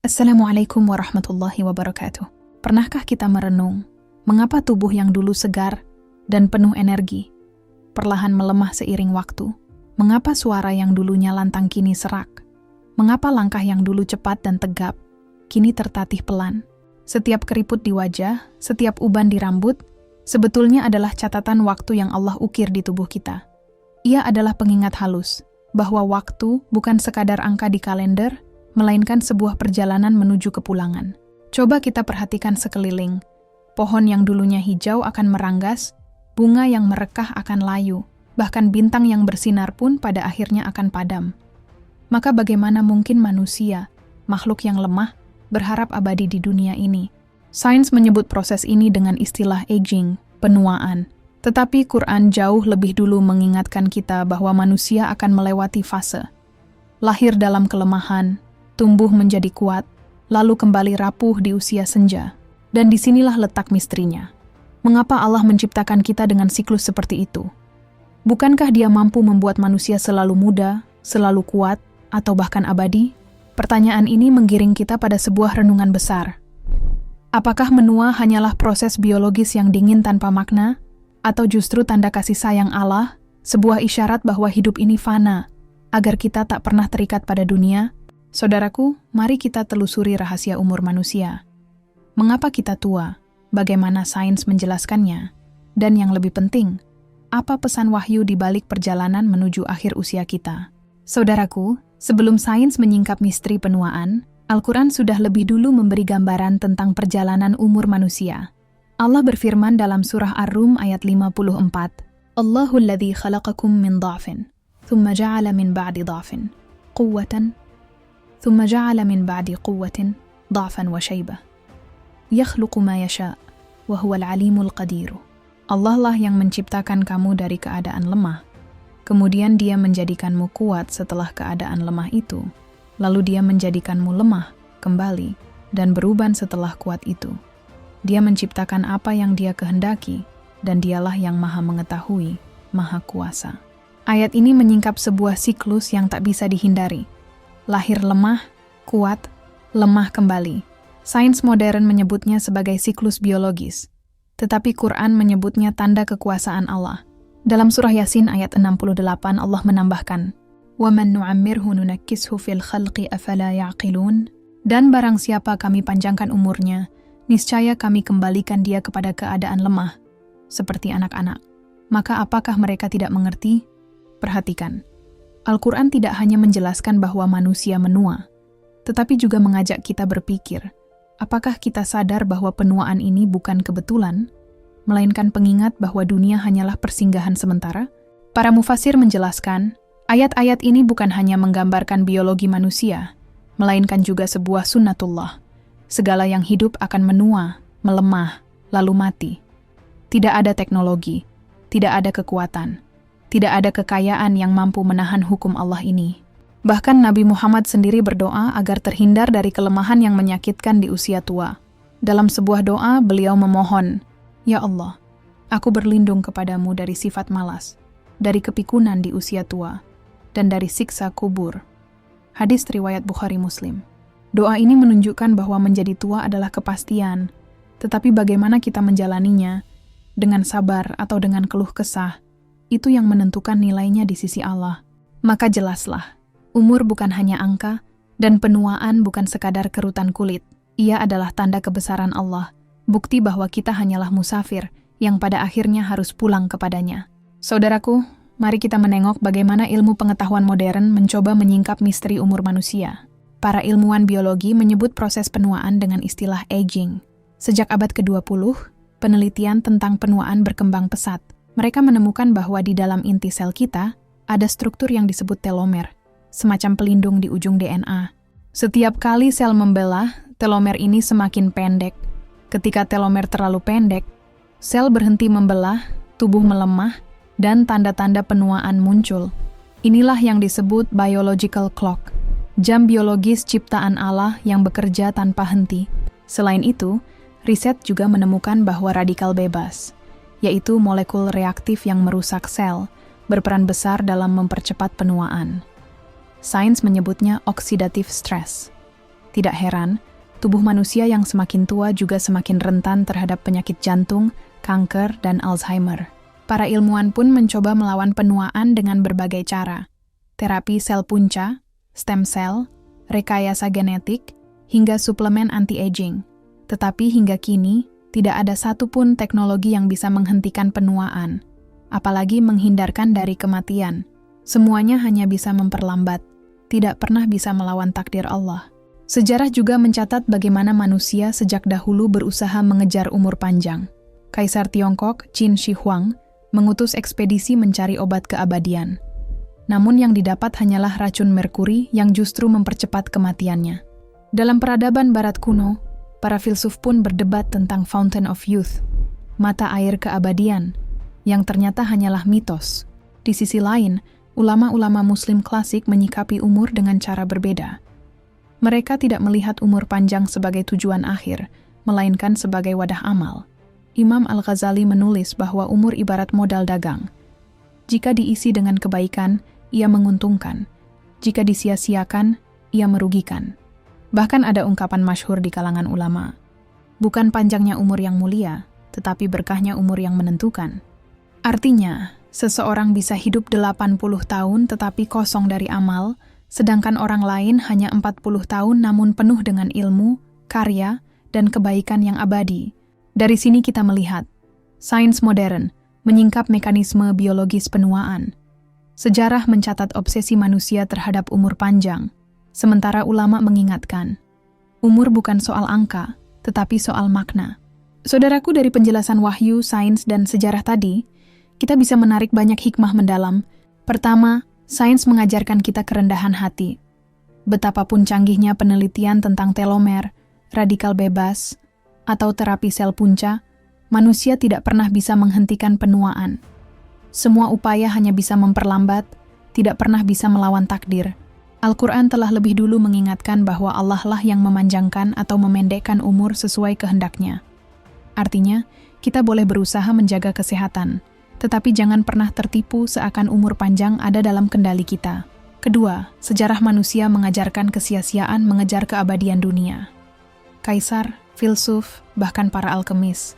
Assalamualaikum warahmatullahi wabarakatuh. Pernahkah kita merenung, mengapa tubuh yang dulu segar dan penuh energi, perlahan melemah seiring waktu? Mengapa suara yang dulunya lantang kini serak? Mengapa langkah yang dulu cepat dan tegap, kini tertatih pelan? Setiap keriput di wajah, setiap uban di rambut, sebetulnya adalah catatan waktu yang Allah ukir di tubuh kita. Ia adalah pengingat halus, bahwa waktu bukan sekadar angka di kalender, melainkan sebuah perjalanan menuju kepulangan. Coba kita perhatikan sekeliling. Pohon yang dulunya hijau akan meranggas, bunga yang merekah akan layu, bahkan bintang yang bersinar pun pada akhirnya akan padam. Maka bagaimana mungkin manusia, makhluk yang lemah, berharap abadi di dunia ini? Sains menyebut proses ini dengan istilah aging, penuaan. Tetapi Quran jauh lebih dulu mengingatkan kita bahwa manusia akan melewati fase. Lahir dalam kelemahan, tumbuh menjadi kuat, lalu kembali rapuh di usia senja. Dan disinilah letak misterinya. Mengapa Allah menciptakan kita dengan siklus seperti itu? Bukankah Dia mampu membuat manusia selalu muda, selalu kuat, atau bahkan abadi? Pertanyaan ini menggiring kita pada sebuah renungan besar. Apakah menua hanyalah proses biologis yang dingin tanpa makna? Atau justru tanda kasih sayang Allah, sebuah isyarat bahwa hidup ini fana, agar kita tak pernah terikat pada dunia? Saudaraku, mari kita telusuri rahasia umur manusia. Mengapa kita tua? Bagaimana sains menjelaskannya? Dan yang lebih penting, apa pesan wahyu di balik perjalanan menuju akhir usia kita? Saudaraku, sebelum sains menyingkap misteri penuaan, Al-Quran sudah lebih dulu memberi gambaran tentang perjalanan umur manusia. Allah berfirman dalam surah Ar-Rum ayat 54, Allahul ladzi khalaqakum min dha'fin, thumma ja'ala min ba'di dha'fin, quwwatan, ثم جعل من بعد قوة ضعفا وشيبة يخلق ما يشاء وهو العليم القدير. Allah lah yang menciptakan kamu dari keadaan lemah. Kemudian Dia menjadikanmu kuat setelah keadaan lemah itu. Lalu Dia menjadikanmu lemah kembali dan beruban setelah kuat itu. Dia menciptakan apa yang Dia kehendaki dan Dialah yang Maha Mengetahui, Maha Kuasa. Ayat ini menyingkap sebuah siklus yang tak bisa dihindari. Lahir lemah, kuat, lemah kembali. Sains modern menyebutnya sebagai siklus biologis. Tetapi Quran menyebutnya tanda kekuasaan Allah. Dalam surah Yasin ayat 68 Allah menambahkan, وَمَنْ نُعَمِّرْهُ نُنَكِّسْهُ فِي الْخَلْقِ أَفَلَا يَعْقِلُونَ. Dan barang siapa kami panjangkan umurnya, niscaya kami kembalikan dia kepada keadaan lemah, seperti anak-anak. Maka apakah mereka tidak mengerti? Perhatikan. Al-Quran tidak hanya menjelaskan bahwa manusia menua, tetapi juga mengajak kita berpikir, apakah kita sadar bahwa penuaan ini bukan kebetulan, melainkan pengingat bahwa dunia hanyalah persinggahan sementara? Para mufasir menjelaskan, ayat-ayat ini bukan hanya menggambarkan biologi manusia, melainkan juga sebuah sunnatullah. Segala yang hidup akan menua, melemah, lalu mati. Tidak ada teknologi, tidak ada kekuatan, tidak ada kekayaan yang mampu menahan hukum Allah ini. Bahkan Nabi Muhammad sendiri berdoa agar terhindar dari kelemahan yang menyakitkan di usia tua. Dalam sebuah doa, beliau memohon, Ya Allah, aku berlindung kepadamu dari sifat malas, dari kepikunan di usia tua, dan dari siksa kubur. Hadis riwayat Bukhari Muslim. Doa ini menunjukkan bahwa menjadi tua adalah kepastian, tetapi bagaimana kita menjalaninya, dengan sabar atau dengan keluh kesah, itu yang menentukan nilainya di sisi Allah. Maka jelaslah, umur bukan hanya angka, dan penuaan bukan sekadar kerutan kulit. Ia adalah tanda kebesaran Allah, bukti bahwa kita hanyalah musafir, yang pada akhirnya harus pulang kepadanya. Saudaraku, mari kita menengok bagaimana ilmu pengetahuan modern mencoba menyingkap misteri umur manusia. Para ilmuwan biologi menyebut proses penuaan dengan istilah aging. Sejak abad ke-20, penelitian tentang penuaan berkembang pesat. Mereka menemukan bahwa di dalam inti sel kita ada struktur yang disebut telomer, semacam pelindung di ujung DNA. Setiap kali sel membelah, telomer ini semakin pendek. Ketika telomer terlalu pendek, sel berhenti membelah, tubuh melemah, dan tanda-tanda penuaan muncul. Inilah yang disebut biological clock, jam biologis ciptaan Allah yang bekerja tanpa henti. Selain itu, riset juga menemukan bahwa radikal bebas, yaitu molekul reaktif yang merusak sel, berperan besar dalam mempercepat penuaan. Sains menyebutnya oxidative stress. Tidak heran, tubuh manusia yang semakin tua juga semakin rentan terhadap penyakit jantung, kanker, dan Alzheimer. Para ilmuwan pun mencoba melawan penuaan dengan berbagai cara. Terapi sel punca, stem cell, rekayasa genetik, hingga suplemen anti-aging. Tetapi hingga kini, tidak ada satupun teknologi yang bisa menghentikan penuaan, apalagi menghindarkan dari kematian. Semuanya hanya bisa memperlambat, tidak pernah bisa melawan takdir Allah. Sejarah juga mencatat bagaimana manusia sejak dahulu berusaha mengejar umur panjang. Kaisar Tiongkok, Qin Shi Huang, mengutus ekspedisi mencari obat keabadian. Namun yang didapat hanyalah racun merkuri yang justru mempercepat kematiannya. Dalam peradaban barat kuno, para filsuf pun berdebat tentang Fountain of Youth, mata air keabadian, yang ternyata hanyalah mitos. Di sisi lain, ulama-ulama muslim klasik menyikapi umur dengan cara berbeda. Mereka tidak melihat umur panjang sebagai tujuan akhir, melainkan sebagai wadah amal. Imam Al-Ghazali menulis bahwa umur ibarat modal dagang. Jika diisi dengan kebaikan, ia menguntungkan. Jika disia-siakan, ia merugikan. Bahkan ada ungkapan masyhur di kalangan ulama. Bukan panjangnya umur yang mulia, tetapi berkahnya umur yang menentukan. Artinya, seseorang bisa hidup 80 tahun tetapi kosong dari amal, sedangkan orang lain hanya 40 tahun namun penuh dengan ilmu, karya, dan kebaikan yang abadi. Dari sini kita melihat, sains modern menyingkap mekanisme biologis penuaan. Sejarah mencatat obsesi manusia terhadap umur panjang, sementara ulama mengingatkan, umur bukan soal angka, tetapi soal makna. Saudaraku, dari penjelasan wahyu, sains, dan sejarah tadi, kita bisa menarik banyak hikmah mendalam. Pertama, sains mengajarkan kita kerendahan hati. Betapapun canggihnya penelitian tentang telomer, radikal bebas, atau terapi sel punca, manusia tidak pernah bisa menghentikan penuaan. Semua upaya hanya bisa memperlambat, tidak pernah bisa melawan takdir. Al-Quran telah lebih dulu mengingatkan bahwa Allah lah yang memanjangkan atau memendekkan umur sesuai kehendaknya. Artinya, kita boleh berusaha menjaga kesehatan, tetapi jangan pernah tertipu seakan umur panjang ada dalam kendali kita. Kedua, sejarah manusia mengajarkan kesia-siaan mengejar keabadian dunia. Kaisar, filsuf, bahkan para alkemis,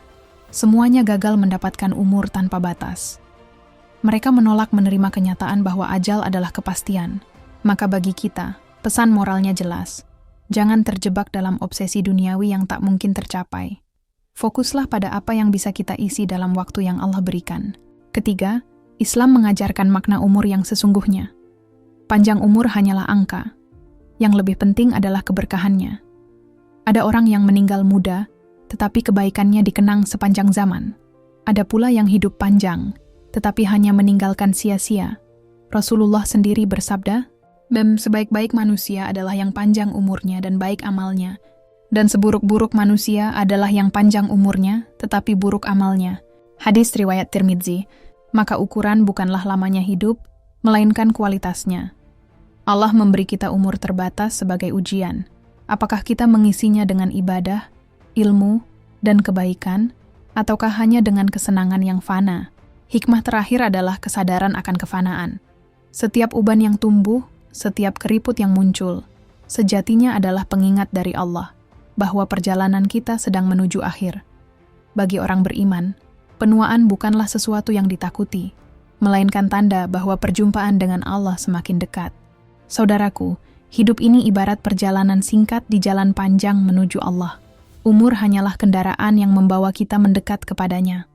semuanya gagal mendapatkan umur tanpa batas. Mereka menolak menerima kenyataan bahwa ajal adalah kepastian. Maka bagi kita, pesan moralnya jelas. Jangan terjebak dalam obsesi duniawi yang tak mungkin tercapai. Fokuslah pada apa yang bisa kita isi dalam waktu yang Allah berikan. Ketiga, Islam mengajarkan makna umur yang sesungguhnya. Panjang umur hanyalah angka. Yang lebih penting adalah keberkahannya. Ada orang yang meninggal muda, tetapi kebaikannya dikenang sepanjang zaman. Ada pula yang hidup panjang, tetapi hanya meninggalkan sia-sia. Rasulullah sendiri bersabda, sebaik-baik manusia adalah yang panjang umurnya dan baik amalnya, dan seburuk-buruk manusia adalah yang panjang umurnya, tetapi buruk amalnya. Hadis riwayat Tirmidzi. Maka ukuran bukanlah lamanya hidup, melainkan kualitasnya. Allah memberi kita umur terbatas sebagai ujian. Apakah kita mengisinya dengan ibadah, ilmu, dan kebaikan, ataukah hanya dengan kesenangan yang fana? Hikmah terakhir adalah kesadaran akan kefanaan. Setiap uban yang tumbuh, setiap keriput yang muncul, sejatinya adalah pengingat dari Allah bahwa perjalanan kita sedang menuju akhir. Bagi orang beriman, penuaan bukanlah sesuatu yang ditakuti, melainkan tanda bahwa perjumpaan dengan Allah semakin dekat. Saudaraku, hidup ini ibarat perjalanan singkat di jalan panjang menuju Allah. Umur hanyalah kendaraan yang membawa kita mendekat kepadanya.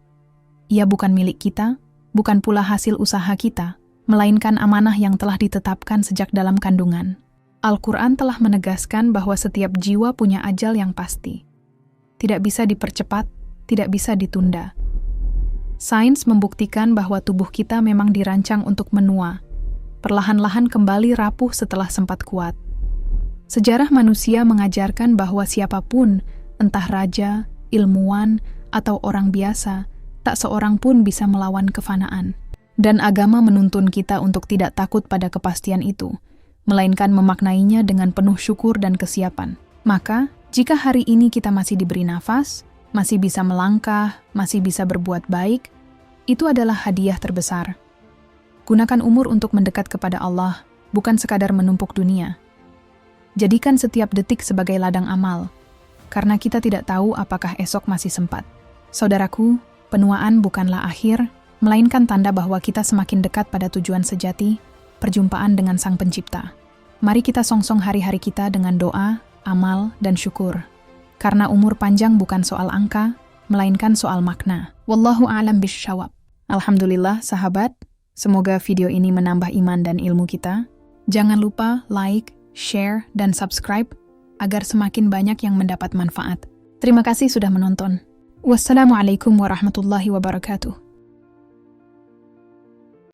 Ia bukan milik kita, bukan pula hasil usaha kita, melainkan amanah yang telah ditetapkan sejak dalam kandungan. Al-Quran telah menegaskan bahwa setiap jiwa punya ajal yang pasti. Tidak bisa dipercepat, tidak bisa ditunda. Sains membuktikan bahwa tubuh kita memang dirancang untuk menua, perlahan-lahan kembali rapuh setelah sempat kuat. Sejarah manusia mengajarkan bahwa siapapun, entah raja, ilmuwan, atau orang biasa, tak seorang pun bisa melawan kefanaan. Dan agama menuntun kita untuk tidak takut pada kepastian itu, melainkan memaknainya dengan penuh syukur dan kesiapan. Maka, jika hari ini kita masih diberi nafas, masih bisa melangkah, masih bisa berbuat baik, itu adalah hadiah terbesar. Gunakan umur untuk mendekat kepada Allah, bukan sekadar menumpuk dunia. Jadikan setiap detik sebagai ladang amal, karena kita tidak tahu apakah esok masih sempat. Saudaraku, penuaan bukanlah akhir, melainkan tanda bahwa kita semakin dekat pada tujuan sejati, perjumpaan dengan Sang Pencipta. Mari kita songsong hari-hari kita dengan doa, amal, dan syukur. Karena umur panjang bukan soal angka, melainkan soal makna. Wallahu a'lam bishawab. Alhamdulillah, sahabat, semoga video ini menambah iman dan ilmu kita. Jangan lupa like, share, dan subscribe agar semakin banyak yang mendapat manfaat. Terima kasih sudah menonton. Wassalamualaikum warahmatullahi wabarakatuh.